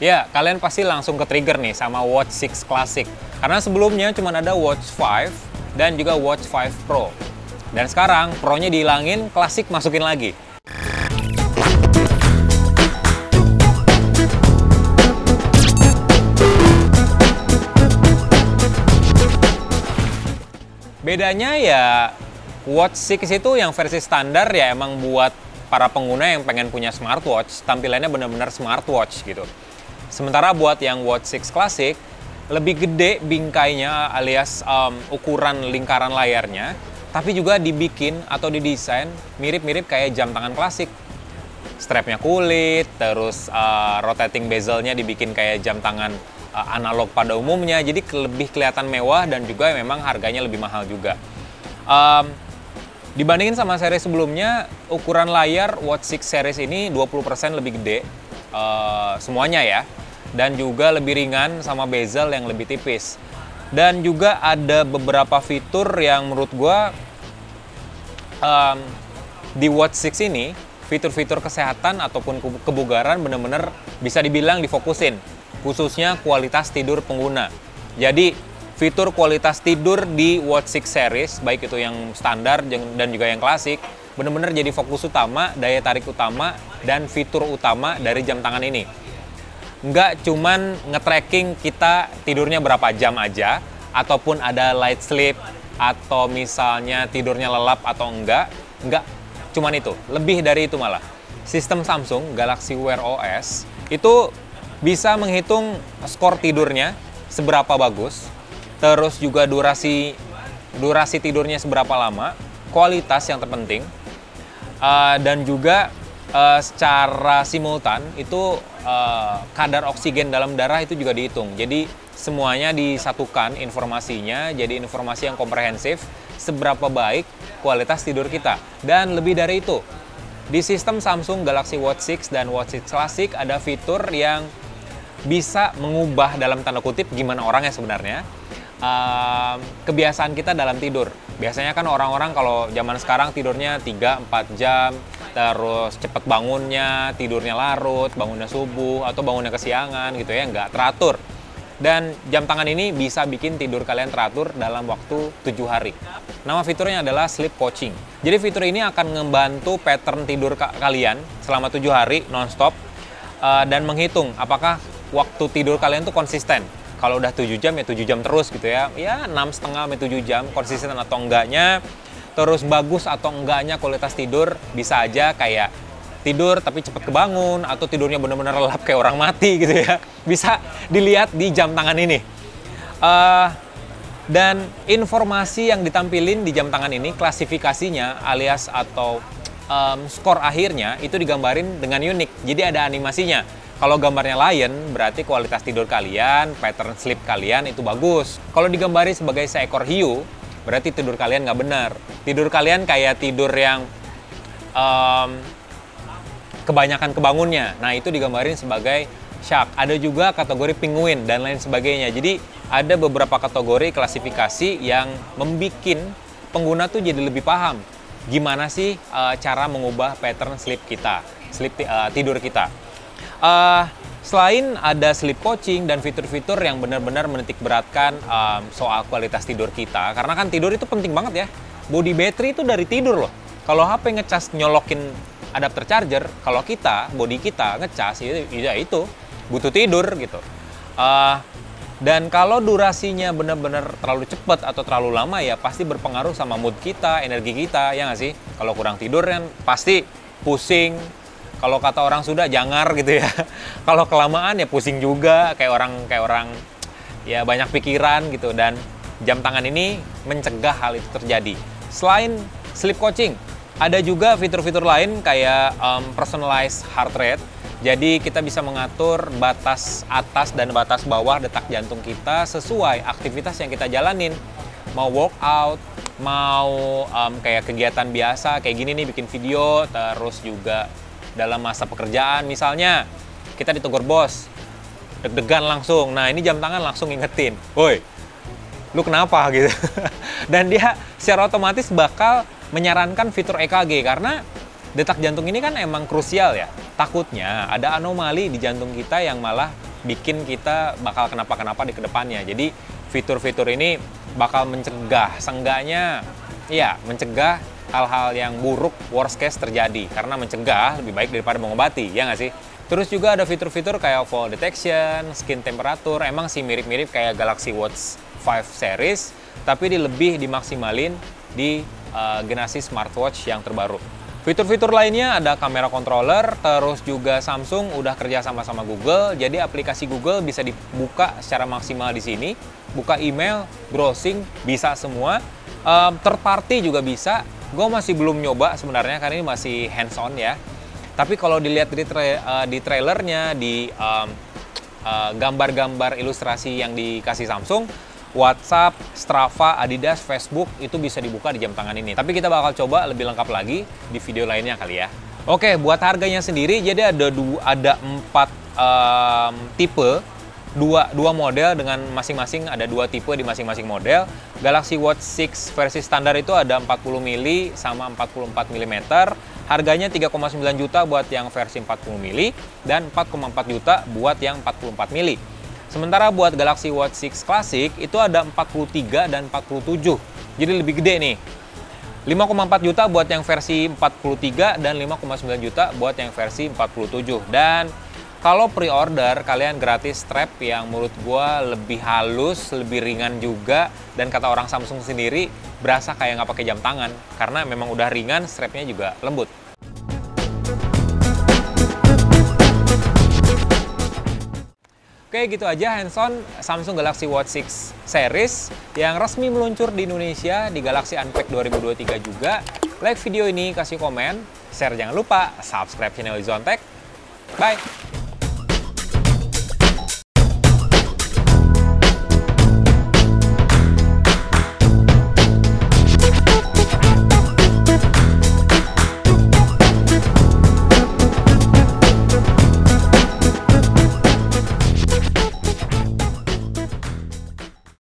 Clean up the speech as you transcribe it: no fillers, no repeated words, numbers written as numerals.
Ya, kalian pasti langsung ke trigger nih sama Watch 6 Classic. Karena sebelumnya cuma ada Watch 5 dan juga Watch 5 Pro. Dan sekarang Pro-nya dihilangin, Classic masukin lagi. Bedanya ya, Watch 6 itu yang versi standar ya emang buat para pengguna yang pengen punya smartwatch, tampilannya benar-benar smartwatch gitu. Sementara buat yang Watch 6 Classic, lebih gede bingkainya alias ukuran lingkaran layarnya, tapi juga dibikin atau didesain mirip-mirip kayak jam tangan klasik. Strapnya kulit, terus rotating bezelnya dibikin kayak jam tangan analog pada umumnya, jadi lebih kelihatan mewah dan juga memang harganya lebih mahal juga. Dibandingin sama seri sebelumnya, ukuran layar Watch 6 series ini 20% lebih gede semuanya ya. Dan juga lebih ringan sama bezel yang lebih tipis. Dan juga ada beberapa fitur yang menurut gua di Watch 6 ini, fitur-fitur kesehatan ataupun kebugaran bener-bener bisa dibilang difokusin. Khususnya kualitas tidur pengguna. Jadi fitur kualitas tidur di Watch 6 series, baik itu yang standar dan juga yang klasik, bener-bener jadi fokus utama, daya tarik utama, dan fitur utama dari jam tangan ini. Nggak cuman nge-tracking kita tidurnya berapa jam aja, ataupun ada light sleep, atau misalnya tidurnya lelap atau enggak cuman itu, lebih dari itu malah. Sistem Samsung Galaxy Wear OS itu bisa menghitung skor tidurnya seberapa bagus, terus juga durasi tidurnya seberapa lama, kualitas yang terpenting, dan juga secara simultan itu kadar oksigen dalam darah itu juga dihitung. Jadi semuanya disatukan informasinya, jadi informasi yang komprehensif seberapa baik kualitas tidur kita. Dan lebih dari itu, di sistem Samsung Galaxy Watch 6 dan Watch 6 Classic ada fitur yang bisa mengubah dalam tanda kutip gimana orangnya sebenarnya. Kebiasaan kita dalam tidur. Biasanya kan orang-orang kalau zaman sekarang tidurnya 3-4 jam, terus cepet bangunnya, tidurnya larut, bangunnya subuh, atau bangunnya kesiangan gitu ya, nggak teratur. Dan jam tangan ini bisa bikin tidur kalian teratur dalam waktu 7 hari. Nama fiturnya adalah Sleep Coaching. Jadi fitur ini akan membantu pattern tidur kalian selama 7 hari non-stop, dan menghitung apakah waktu tidur kalian tuh konsisten. Kalau udah 7 jam ya 7 jam terus gitu ya. Ya 6,5 sampai 7 jam konsisten atau enggaknya. Terus bagus atau enggaknya kualitas tidur, bisa aja kayak tidur tapi cepet kebangun atau tidurnya benar-benar lelap kayak orang mati gitu ya. Bisa dilihat di jam tangan ini. Dan informasi yang ditampilin di jam tangan ini, klasifikasinya alias atau skor akhirnya itu digambarin dengan unik. Jadi ada animasinya. Kalau gambarnya lion, berarti kualitas tidur kalian, pattern sleep kalian itu bagus. Kalau digambari sebagai seekor hiu, berarti tidur kalian nggak benar. Tidur kalian kayak tidur yang kebanyakan kebangunnya. Nah, itu digambarin sebagai shark. Ada juga kategori penguin dan lain sebagainya. Jadi, ada beberapa kategori klasifikasi yang membuat pengguna tuh jadi lebih paham gimana sih cara mengubah pattern sleep kita, tidur kita. Selain ada sleep coaching dan fitur-fitur yang benar-benar menitik beratkan soal kualitas tidur kita, karena kan tidur itu penting banget ya. Body battery itu dari tidur loh. Kalau HP ngecas nyolokin adapter charger, kalau body kita ngecas ya itu butuh tidur gitu. Dan kalau durasinya benar-benar terlalu cepat atau terlalu lama ya pasti berpengaruh sama mood kita, energi kita, ya nggak sih? Kalau kurang tidur kan pasti pusing. Kalau kata orang Sunda jangar gitu ya. Kalau kelamaan ya pusing juga, kayak orang ya banyak pikiran gitu. Dan jam tangan ini mencegah hal itu terjadi. Selain sleep coaching, ada juga fitur-fitur lain kayak personalized heart rate. Jadi kita bisa mengatur batas atas dan batas bawah detak jantung kita sesuai aktivitas yang kita jalanin. Mau workout, mau kayak kegiatan biasa, kayak gini nih bikin video, terus juga dalam masa pekerjaan misalnya kita ditegur bos, deg-degan langsung. Nah, ini jam tangan langsung ingetin, woi, lu kenapa gitu. Dan dia secara otomatis bakal menyarankan fitur EKG karena detak jantung ini kan emang krusial ya. Takutnya ada anomali di jantung kita yang malah bikin kita bakal kenapa-kenapa di kedepannya. Jadi fitur-fitur ini bakal mencegah, seenggaknya ya mencegah hal-hal yang buruk, worst case terjadi. Karena mencegah lebih baik daripada mengobati, ya nggak sih? Terus juga ada fitur-fitur kayak fall detection, skin temperature, emang sih mirip-mirip kayak Galaxy Watch 5 series, tapi lebih dimaksimalin di generasi smartwatch yang terbaru. Fitur-fitur lainnya ada kamera controller, terus juga Samsung udah kerja sama Google, jadi aplikasi Google bisa dibuka secara maksimal di sini. Buka email, browsing, bisa semua. Third party juga bisa. Gue masih belum nyoba sebenarnya, karena ini masih hands-on ya. Tapi kalau dilihat di trailernya, di gambar-gambar ilustrasi yang dikasih Samsung, WhatsApp, Strava, Adidas, Facebook itu bisa dibuka di jam tangan ini. Tapi kita bakal coba lebih lengkap lagi di video lainnya kali ya. Oke, buat harganya sendiri, jadi ada 4 tipe, dua model dengan masing-masing ada 2 tipe di masing-masing model. Galaxy Watch 6 versi standar itu ada 40 mili sama 44 mm. Harganya 3,9 juta buat yang versi 40 mili dan 4,4 juta buat yang 44 mili. Sementara buat Galaxy Watch 6 Classic itu ada 43 dan 47. Jadi lebih gede nih. 5,4 juta buat yang versi 43 dan 5,9 juta buat yang versi 47. Dan kalau pre-order kalian gratis strap yang menurut gua lebih halus, lebih ringan juga, dan kata orang Samsung sendiri berasa kayak nggak pakai jam tangan karena memang udah ringan, strapnya juga lembut. Oke, gitu aja hands-on Samsung Galaxy Watch 6 series yang resmi meluncur di Indonesia di Galaxy Unpacked 2023 juga. Like video ini, kasih komen, share jangan lupa, subscribe channel Izon Tech. Bye!